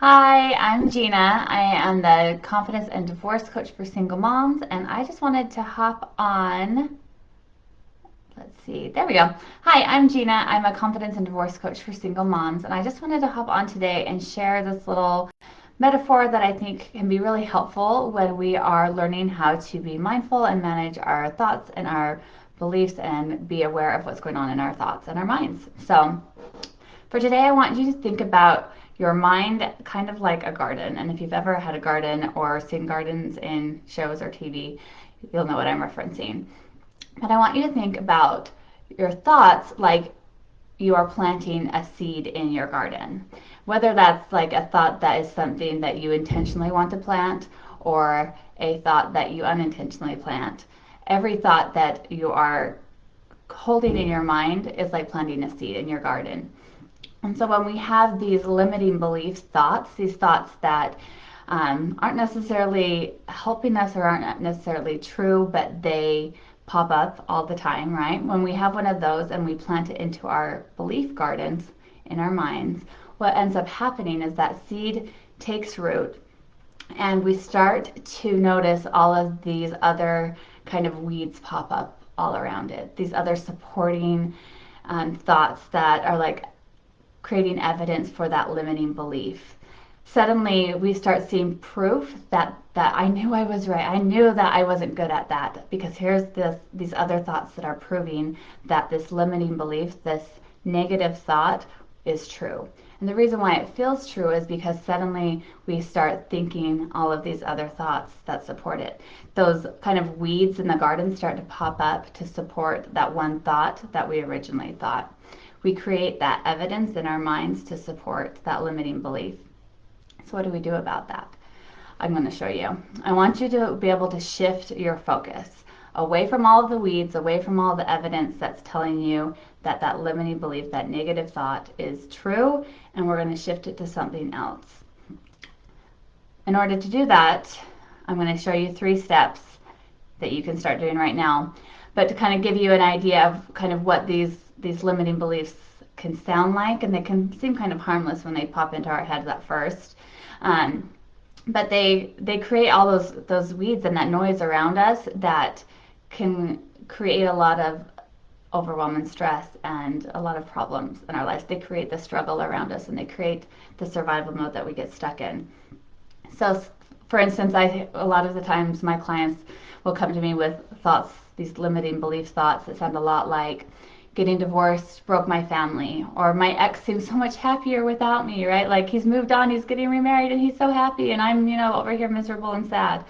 Hi, I'm Gina. I am the confidence and divorce coach for single moms, and I just wanted to hop on. Let's see, there we go. Hi, I'm Gina. I'm a confidence and divorce coach for single moms, and I just wanted to hop on today and share this little metaphor that I think can be really helpful when we are learning how to be mindful and manage our thoughts and our beliefs and be aware of what's going on in our thoughts and our minds. So, for today, I want you to think about your mind kind of like a garden. And if you've ever had a garden or seen gardens in shows or TV, you'll know what I'm referencing. But I want you to think about your thoughts like you are planting a seed in your garden. Whether that's like a thought that is something that you intentionally want to plant or a thought that you unintentionally plant. Every thought that you are holding in your mind is like planting a seed in your garden. And so when we have these limiting beliefs thoughts, these thoughts that aren't necessarily helping us or aren't necessarily true, but they pop up all the time, right? When we have one of those and we plant it into our belief gardens in our minds, what ends up happening is that seed takes root and we start to notice all of these other kind of weeds pop up all around it, these other supporting thoughts that are like creating evidence for that limiting belief. Suddenly we start seeing proof that I knew I was right. I knew that I wasn't good at that because here's these other thoughts that are proving that this limiting belief, this negative thought is true. And the reason why it feels true is because suddenly we start thinking all of these other thoughts that support it. Those kind of weeds in the garden start to pop up to support that one thought that we originally thought. We create that evidence in our minds to support that limiting belief. So, what do we do about that? I'm going to show you. I want you to be able to shift your focus away from all of the weeds, away from all the evidence that's telling you that that limiting belief, that negative thought is true, and we're going to shift it to something else. In order to do that, I'm going to show you 3 steps that you can start doing right now. But to kind of give you an idea of kind of what these limiting beliefs can sound like, and they can seem kind of harmless when they pop into our heads at first. But they create all those weeds and that noise around us that can create a lot of overwhelm and stress and a lot of problems in our lives. They create the struggle around us and they create the survival mode that we get stuck in. So, for instance, a lot of the times my clients will come to me with thoughts, these limiting belief thoughts that sound a lot like getting divorced broke my family, or my ex seems so much happier without me, right? Like he's moved on, he's getting remarried, and he's so happy, and I'm, over here miserable and sad.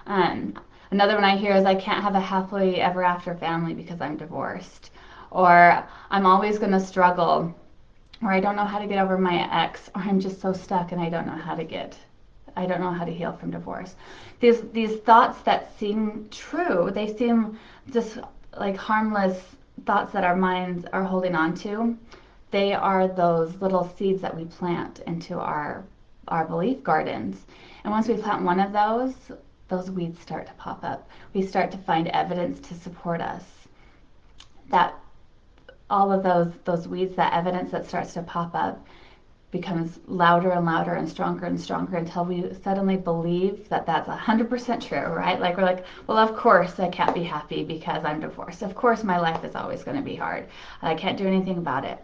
Um, Another one I hear is I can't have a happily ever after family because I'm divorced, or I'm always going to struggle, or I don't know how to get over my ex, or I'm just so stuck and I don't know how to heal from divorce. These thoughts that seem true, they seem just like harmless thoughts that our minds are holding on to. They are those little seeds that we plant into our belief gardens. And once we plant one of those weeds start to pop up. We start to find evidence to support us. That all of those weeds, that evidence that starts to pop up becomes louder and louder and stronger until we suddenly believe that that's 100% true, right? Like we're like, well, of course I can't be happy because I'm divorced. Of course my life is always going to be hard. I can't do anything about it.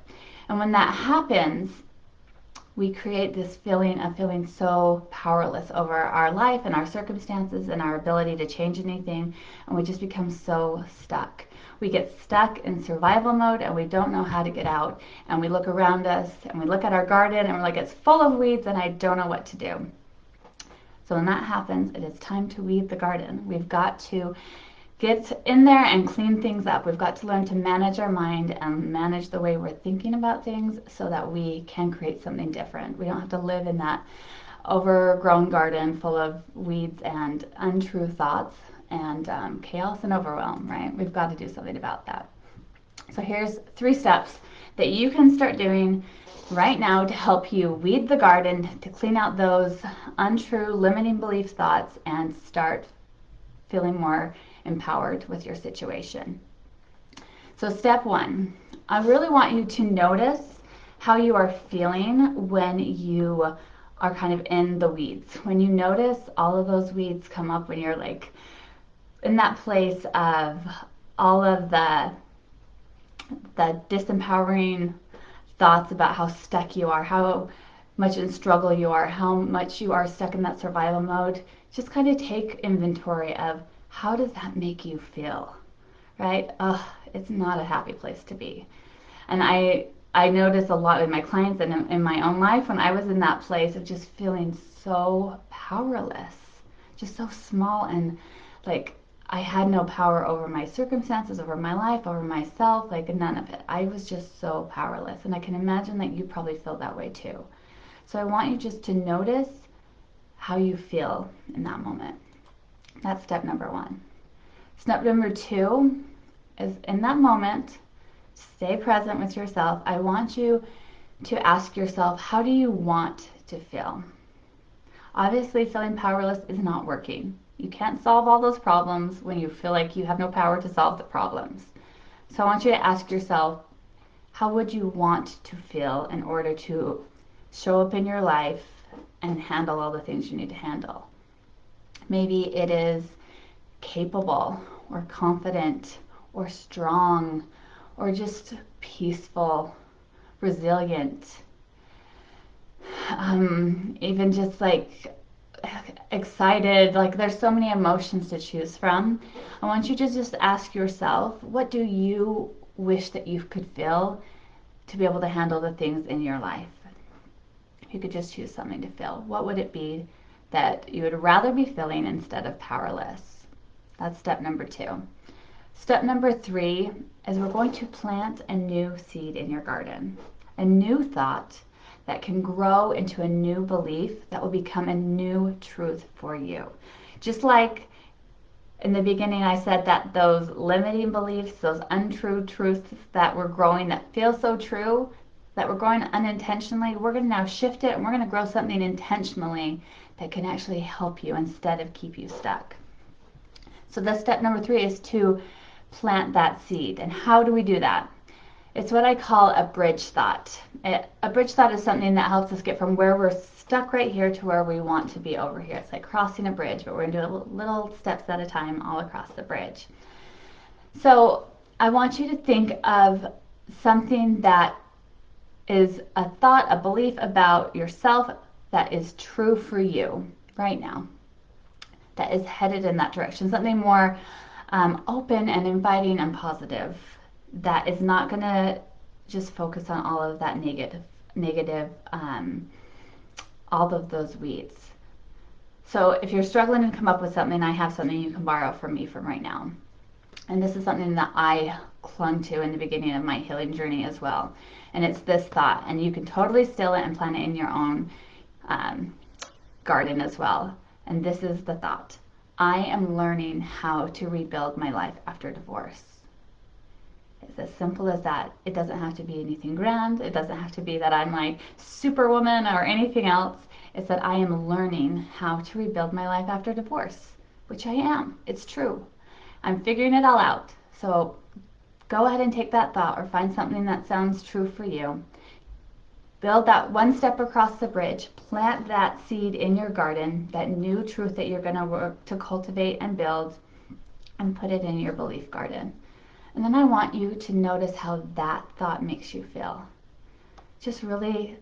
And when that happens, we create this feeling of feeling so powerless over our life and our circumstances and our ability to change anything, and we just become so stuck. We get stuck in survival mode and we don't know how to get out, and we look around us and we look at our garden and we're like, it's full of weeds and I don't know what to do. So when that happens, it is time to weed the garden. We've got to get in there and clean things up. We've got to learn to manage our mind and manage the way we're thinking about things so that we can create something different. We don't have to live in that overgrown garden full of weeds and untrue thoughts and chaos and overwhelm, right? We've got to do something about that. So here's 3 steps that you can start doing right now to help you weed the garden, to clean out those untrue limiting belief thoughts and start feeling more empowered with your situation. So step 1, I really want you to notice how you are feeling when you are kind of in the weeds. When you notice all of those weeds come up when you're like in that place of all of the disempowering thoughts about how stuck you are, how much in struggle you are, how much you are stuck in that survival mode, just kind of take inventory of how does that make you feel, right? Ugh, it's not a happy place to be. And I notice a lot with my clients and in my own life when I was in that place of just feeling so powerless, just so small, and like I had no power over my circumstances, over my life, over myself, like none of it. I was just so powerless. And I can imagine that you probably feel that way too. So I want you just to notice how you feel in that moment. That's step number one. Step number two is in that moment, stay present with yourself. I want you to ask yourself, how do you want to feel? Obviously, feeling powerless is not working. You can't solve all those problems when you feel like you have no power to solve the problems. So I want you to ask yourself, how would you want to feel in order to show up in your life and handle all the things you need to handle? Maybe it is capable or confident or strong or just peaceful, resilient, even just like excited. Like there's so many emotions to choose from. I want you to just ask yourself, what do you wish that you could feel to be able to handle the things in your life? If you could just choose something to feel, what would it be that you would rather be feeling instead of powerless? That's step number two. Step number three is we're going to plant a new seed in your garden, a new thought that can grow into a new belief that will become a new truth for you. Just like in the beginning, I said that those limiting beliefs, those untrue truths that were growing that feel so true, that we're growing unintentionally, we're going to now shift it and we're going to grow something intentionally that can actually help you instead of keep you stuck. So the step number three is to plant that seed. And how do we do that? It's what I call a bridge thought. A bridge thought is something that helps us get from where we're stuck right here to where we want to be over here. It's like crossing a bridge, but we're going to do little steps at a time all across the bridge. So I want you to think of something that is a thought, a belief about yourself that is true for you right now, that is headed in that direction, something more open and inviting and positive, that is not going to just focus on all of that negative, all of those weeds. So if you're struggling to come up with something, I have something you can borrow from me from right now. And this is something that I clung to in the beginning of my healing journey as well. And it's this thought, and you can totally steal it and plant it in your own garden as well. And this is the thought: I am learning how to rebuild my life after divorce. It's as simple as that. It doesn't have to be anything grand. It doesn't have to be that I'm like superwoman or anything else. It's that I am learning how to rebuild my life after divorce, which I am. It's true. I'm figuring it all out. So go ahead and take that thought or find something that sounds true for you. Build that one step across the bridge. Plant that seed in your garden, that new truth that you're going to work to cultivate and build, and put it in your belief garden. And then I want you to notice how that thought makes you feel. Just really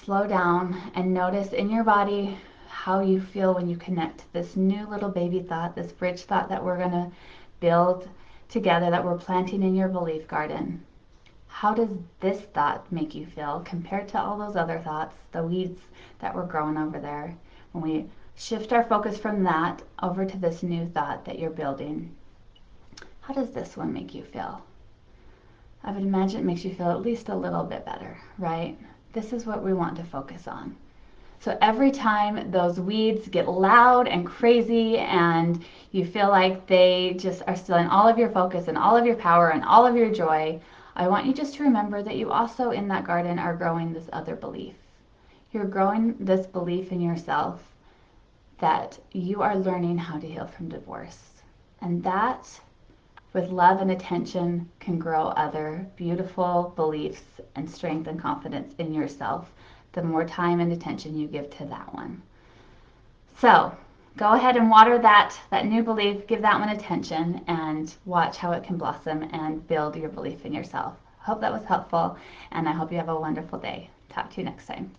slow down and notice in your body how you feel when you connect to this new little baby thought, this bridge thought that we're going to build together, that we're planting in your belief garden. How does this thought make you feel compared to all those other thoughts, the weeds that were growing over there? When we shift our focus from that over to this new thought that you're building, how does this one make you feel? I would imagine it makes you feel at least a little bit better, right? This is what we want to focus on. So every time those weeds get loud and crazy and you feel like they just are stealing all of your focus and all of your power and all of your joy, I want you just to remember that you also in that garden are growing this other belief. You're growing this belief in yourself that you are learning how to heal from divorce. And that, with love and attention, can grow other beautiful beliefs and strength and confidence in yourself the more time and attention you give to that one. So go ahead and water that new belief, give that one attention, and watch how it can blossom and build your belief in yourself. Hope that was helpful, and I hope you have a wonderful day. Talk to you next time.